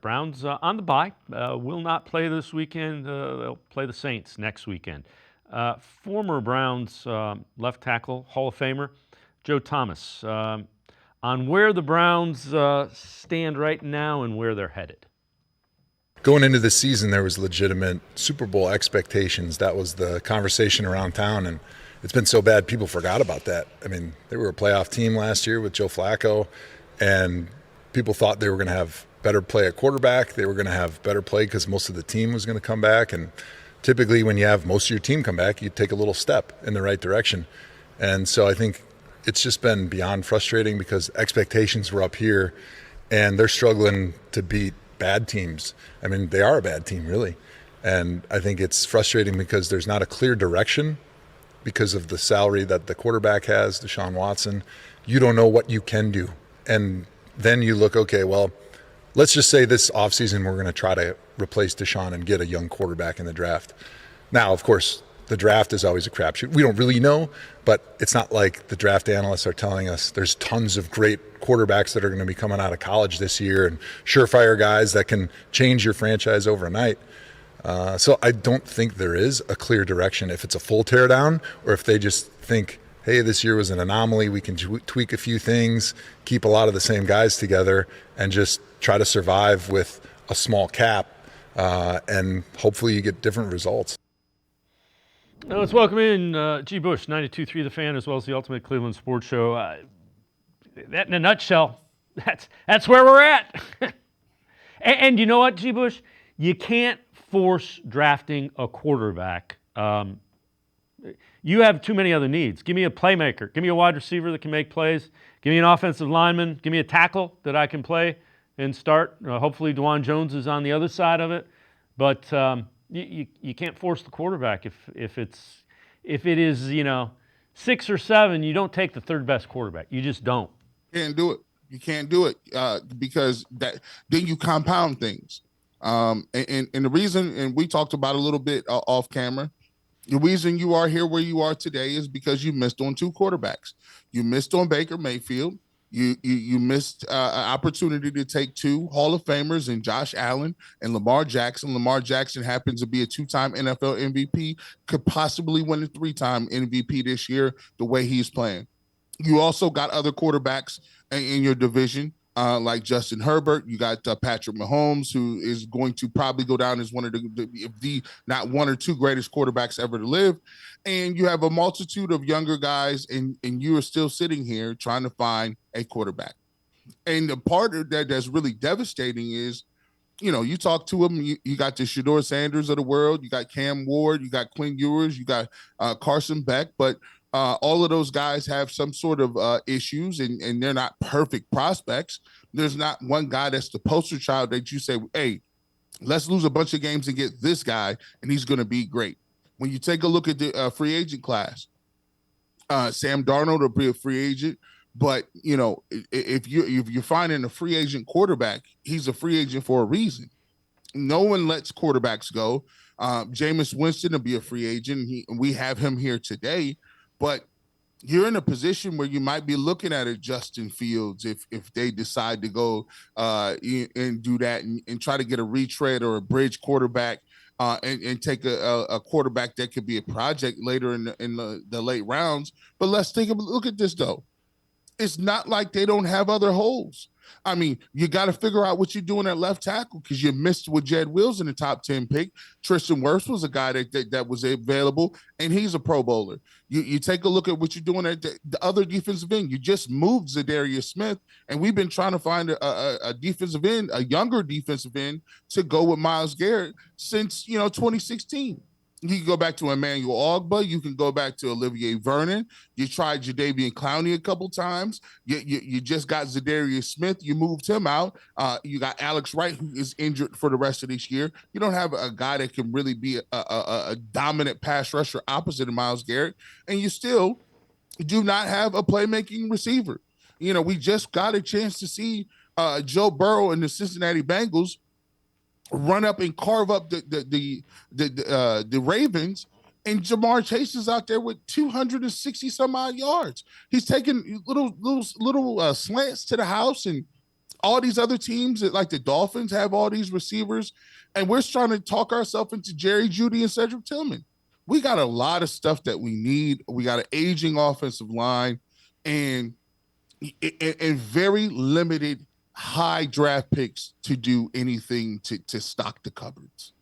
Browns on the bye, will not play this weekend. They'll play the Saints next weekend. Former Browns left tackle, Hall of Famer, Joe Thomas, on where the Browns stand right now and where they're headed. Going into the season, there was legitimate Super Bowl expectations. That was the conversation around town, and it's been so bad people forgot about that. I mean, they were a playoff team last year with Joe Flacco, and people thought they were going to have better play at quarterback. They were going to have better play because most of the team was going to come back, and typically when you have most of your team come back, you take a little step in the right direction. And so I think it's just been beyond frustrating because expectations were up here, and they're struggling to beat bad teams. I mean, they are a bad team, really. And I think it's frustrating because there's not a clear direction because of the salary that the quarterback has, Deshaun Watson. You don't know what you can do. And then you look, okay, well, let's just say this offseason we're going to try to replace Deshaun and get a young quarterback in the draft. Now, of course, the draft is always a crapshoot. We don't really know, but it's not like the draft analysts are telling us there's tons of great quarterbacks that are going to be coming out of college this year and surefire guys that can change your franchise overnight. So I don't think there is a clear direction if it's a full teardown or if they just think, hey, this year was an anomaly. We can tweak a few things, keep a lot of the same guys together, and just try to survive with a small cap, and hopefully you get different results. Now let's welcome in G. Bush, 92.3 The Fan, as well as the Ultimate Cleveland Sports Show. That in a nutshell, that's where we're at. and you know what, G. Bush? You can't force drafting a quarterback. You have too many other needs. Give me a playmaker. Give me a wide receiver that can make plays. Give me an offensive lineman. Give me a tackle that I can play and start. Hopefully DeJuan Jones is on the other side of it. But you can't force the quarterback. If it is 6 or 7, you don't take the third best quarterback. You just don't. Can't do it. You can't do it because then you compound things. And the reason, and we talked about a little bit off camera, the reason you are here where you are today is because you missed on 2 quarterbacks. You missed on Baker Mayfield. You missed an opportunity to take 2 Hall of Famers in Josh Allen and Lamar Jackson. Lamar Jackson happens to be a 2-time NFL MVP, could possibly win a 3-time MVP this year the way he's playing. You also got other quarterbacks in your division, like Justin Herbert. You got Patrick Mahomes, who is going to probably go down as one of the not 1 or 2 greatest quarterbacks ever to live. And you have a multitude of younger guys, and you are still sitting here trying to find a quarterback. And the part of that's really devastating is, you talk to them, you got the Shedeur Sanders of the world, you got Cam Ward, you got Quinn Ewers, you got Carson Beck, but all of those guys have some sort of issues, and they're not perfect prospects. There's not one guy that's the poster child that you say, hey, let's lose a bunch of games and get this guy, and he's going to be great. When you take a look at the free agent class, Sam Darnold will be a free agent, but if you're finding a free agent quarterback, he's a free agent for a reason. No one lets quarterbacks go. Jameis Winston will be a free agent. We have him here today, but you're in a position where you might be looking at a Justin Fields if they decide to go and do that and try to get a retread or a bridge quarterback. And take a quarterback that could be a project later in the late rounds. But let's take a look at this, though. It's not like they don't have other holes. I mean, you got to figure out what you're doing at left tackle because you missed with Jed Wills in the top 10 pick. Tristan Wirfs was a guy that was available, and he's a Pro Bowler. You take a look at what you're doing at the other defensive end. You just moved Zadarius Smith, and we've been trying to find a defensive end, a younger defensive end, to go with Myles Garrett since 2016. You can go back to Emmanuel Ogbah. You can go back to Olivier Vernon. You tried Jadeveon Clowney a couple times. You just got Zadarius Smith. You moved him out. You got Alex Wright, who is injured for the rest of this year. You don't have a guy that can really be a dominant pass rusher opposite of Myles Garrett. And you still do not have a playmaking receiver. We just got a chance to see Joe Burrow and the Cincinnati Bengals run up and carve up the Ravens, and Jamar Chase is out there with 260 some odd yards. He's taking little slants to the house, and all these other teams that like the Dolphins have all these receivers, and we're trying to talk ourselves into Jerry Jeudy and Cedric Tillman. We got a lot of stuff that we need. We got an aging offensive line and very limited high draft picks to do anything to stock the cupboards.